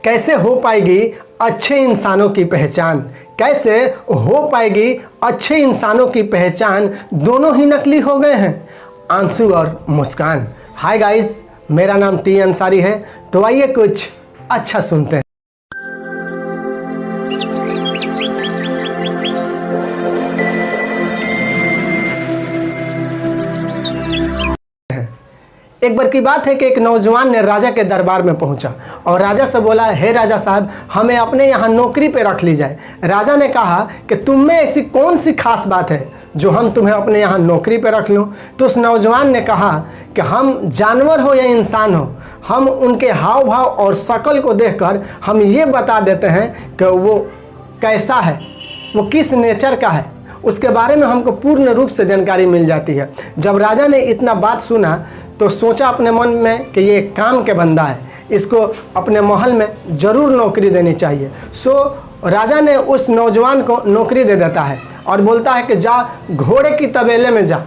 कैसे हो पाएगी अच्छे इंसानों की पहचान? कैसे हो पाएगी अच्छे इंसानों की पहचान? दोनों ही नकली हो गए हैं, आंसू और मुस्कान। हाय गाइस, मेरा नाम टी अंसारी है। तो आइए कुछ अच्छा सुनते हैं। एक बार की बात है कि एक नौजवान ने राजा के दरबार में पहुंचा और राजा से बोला, हे राजा साहब, हमें अपने यहाँ नौकरी पे रख ली जाए। राजा ने कहा कि तुम में ऐसी कौन सी खास बात है जो हम तुम्हें अपने यहाँ नौकरी पे रख लूँ? तो उस नौजवान ने कहा कि हम जानवर हो या इंसान हो, हम उनके हाव भाव और शक्ल को देखकर हम ये बता देते हैं कि वो कैसा है, वो किस नेचर का है, उसके बारे में हमको पूर्ण रूप से जानकारी मिल जाती है। जब राजा ने इतना बात सुना तो सोचा अपने मन में कि ये काम के बंदा है, इसको अपने महल में ज़रूर नौकरी देनी चाहिए। सो राजा ने उस नौजवान को नौकरी दे देता है और बोलता है कि जा घोड़े की तबेले में जा।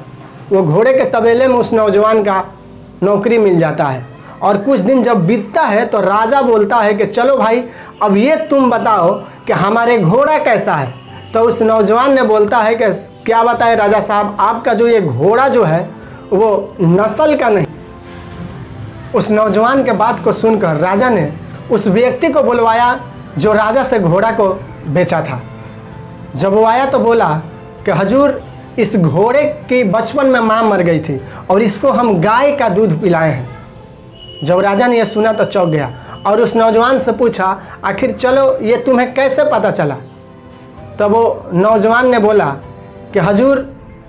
वो घोड़े के तबेले में उस नौजवान का नौकरी मिल जाता है। और कुछ दिन जब बीतता है तो राजा बोलता है कि चलो भाई, अब ये तुम बताओ कि हमारे घोड़ा कैसा है। तो उस नौजवान ने बोलता है कि क्या बताए राजा साहब, आपका जो ये घोड़ा जो है वो नस्ल का नहीं। उस नौजवान के बात को सुनकर राजा ने उस व्यक्ति को बुलवाया जो राजा से घोड़ा को बेचा था। जब वो आया तो बोला कि हजूर, इस घोड़े की बचपन में माँ मर गई थी और इसको हम गाय का दूध पिलाए हैं। जब राजा ने यह सुना तो चौंक गया और उस नौजवान से पूछा, आखिर चलो ये तुम्हें कैसे पता चला? तब वो नौजवान ने बोला कि हजूर,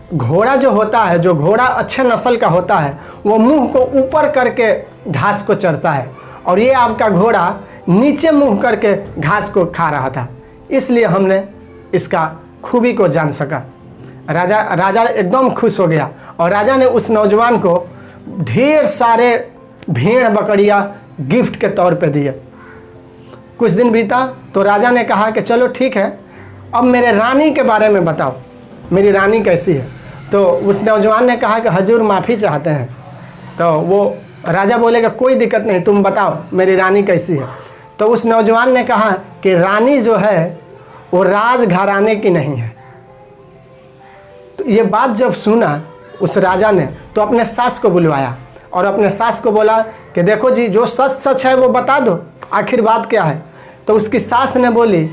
घोड़ा जो होता है, जो घोड़ा अच्छे नस्ल का होता है, वो मुंह को ऊपर करके घास को चरता है और ये आपका घोड़ा नीचे मुंह करके घास को खा रहा था, इसलिए हमने इसका खूबी को जान सका। राजा एकदम खुश हो गया और राजा ने उस नौजवान को ढेर सारे भेड़ बकरियां गिफ्ट के तौर पे दिए। कुछ दिन बीता तो राजा ने कहा कि चलो ठीक है, अब मेरे रानी के बारे में बताओ, मेरी रानी कैसी है? तो उस नौजवान ने कहा कि हजूर माफ़ी चाहते हैं। तो वो राजा बोलेगा कोई दिक्कत नहीं, तुम बताओ मेरी रानी कैसी है। तो उस नौजवान ने कहा कि रानी जो है वो राज घराने की नहीं है। तो ये बात जब सुना उस राजा ने तो अपने सास को बुलवाया और अपने सास को बोला कि देखो जी, जो सच सच है वो बता दो, आखिर बात क्या है? तो उसकी सास ने बोली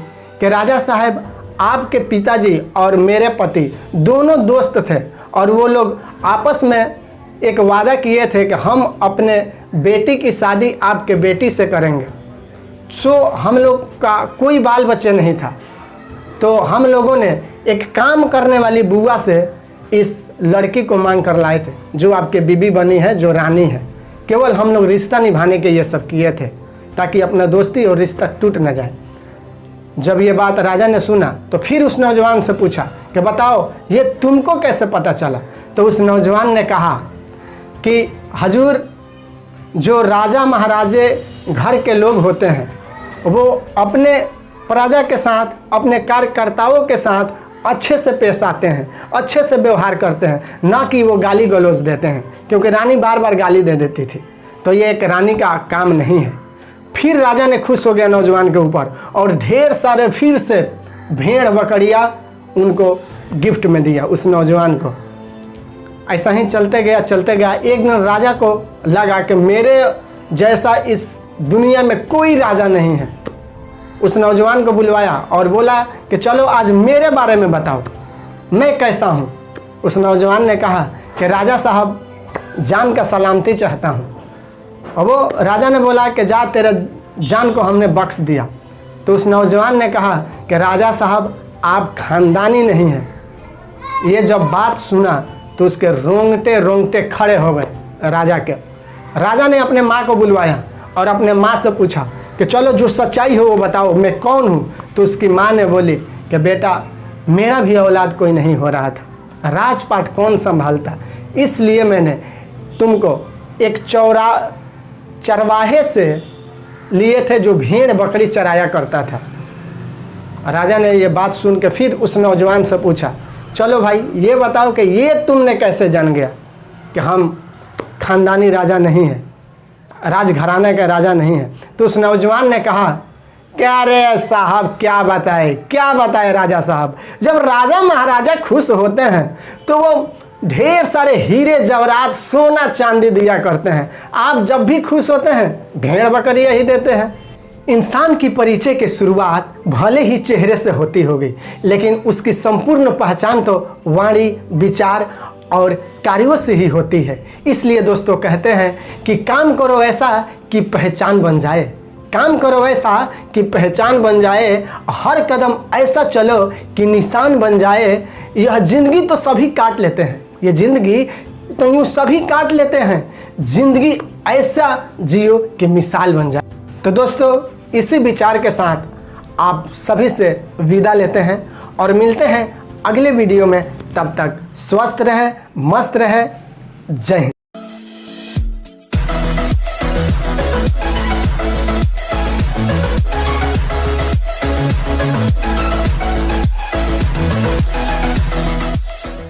कि राजा साहब, आपके पिताजी और मेरे पति दोनों दोस्त थे और वो लोग आपस में एक वादा किए थे कि हम अपने बेटी की शादी आपके बेटी से करेंगे। सो हम लोग का कोई बाल बच्चे नहीं था, तो हम लोगों ने एक काम करने वाली बुआ से इस लड़की को मांग कर लाए थे, जो आपके बीबी बनी है, जो रानी है। केवल हम लोग रिश्ता निभाने के ये सब किए थे ताकि अपना दोस्ती और रिश्ता टूट न जाए। जब ये बात राजा ने सुना तो फिर उस नौजवान से पूछा कि बताओ ये तुमको कैसे पता चला? तो उस नौजवान ने कहा कि हजूर, जो राजा महाराजे घर के लोग होते हैं वो अपने प्रजा के साथ, अपने कार्यकर्ताओं के साथ अच्छे से पेश आते हैं, अच्छे से व्यवहार करते हैं, ना कि वो गाली गलौज देते हैं, क्योंकि रानी बार बार गाली दे देती थी। तो ये एक रानी का काम नहीं है। फिर राजा ने खुश हो गया नौजवान के ऊपर और ढेर सारे फिर से भेड़ बकरियां उनको गिफ्ट में दिया उस नौजवान को। ऐसा ही चलते गया। एक दिन राजा को लगा कि मेरे जैसा इस दुनिया में कोई राजा नहीं है। उस नौजवान को बुलवाया और बोला कि चलो आज मेरे बारे में बताओ, मैं कैसा हूँ? उस नौजवान ने कहा कि राजा साहब, जान का सलामती चाहता हूँ। और वो राजा ने बोला कि जा, तेरे जान को हमने बख्श दिया। तो उस नौजवान ने कहा कि राजा साहब, आप खानदानी नहीं हैं। ये जब बात सुना तो उसके रोंगटे खड़े हो गए राजा के। राजा ने अपने माँ को बुलवाया और अपने माँ से पूछा कि चलो जो सच्चाई हो वो बताओ, मैं कौन हूँ? तो उसकी माँ ने बोली कि बेटा, मेरा भी औलाद कोई नहीं हो रहा था, राजपाट कौन संभालता, इसलिए मैंने तुमको एक चरवाहे से लिए थे जो भेड़ बकरी चराया करता था। राजा ने ये बात सुन के फिर उस नौजवान से पूछा, चलो भाई ये बताओ कि ये तुमने कैसे जान गया कि हम खानदानी राजा नहीं हैं? राजघराने का राजा नहीं है। तो उस नौजवान ने कहा, क्या रे साहब, क्या बताए राजा साहब। जब राजा महाराजा खुश होते हैं तो वो ढेर सारे हीरे जवाहरात सोना चांदी दिया करते हैं। आप जब भी खुश होते हैं भेड़ बकरियां ही देते हैं। इंसान की परिचय की शुरुआत भले ही चेहरे से होती होगी, लेकिन उसकी संपूर्ण पहचान तो वाणी, विचार और कार्यों से ही होती है। इसलिए दोस्तों कहते हैं कि काम करो ऐसा कि पहचान बन जाए, काम करो ऐसा कि पहचान बन जाए, हर कदम ऐसा चलो कि निशान बन जाए। यह जिंदगी तो सभी काट लेते हैं, ये जिंदगी तो यूँ सभी काट लेते हैं, जिंदगी ऐसा जियो कि मिसाल बन जाए। तो दोस्तों इसी विचार के साथ आप सभी से विदा लेते हैं और मिलते हैं अगले वीडियो में। तब तक स्वस्थ रहें, मस्त रहें। जय हिंद।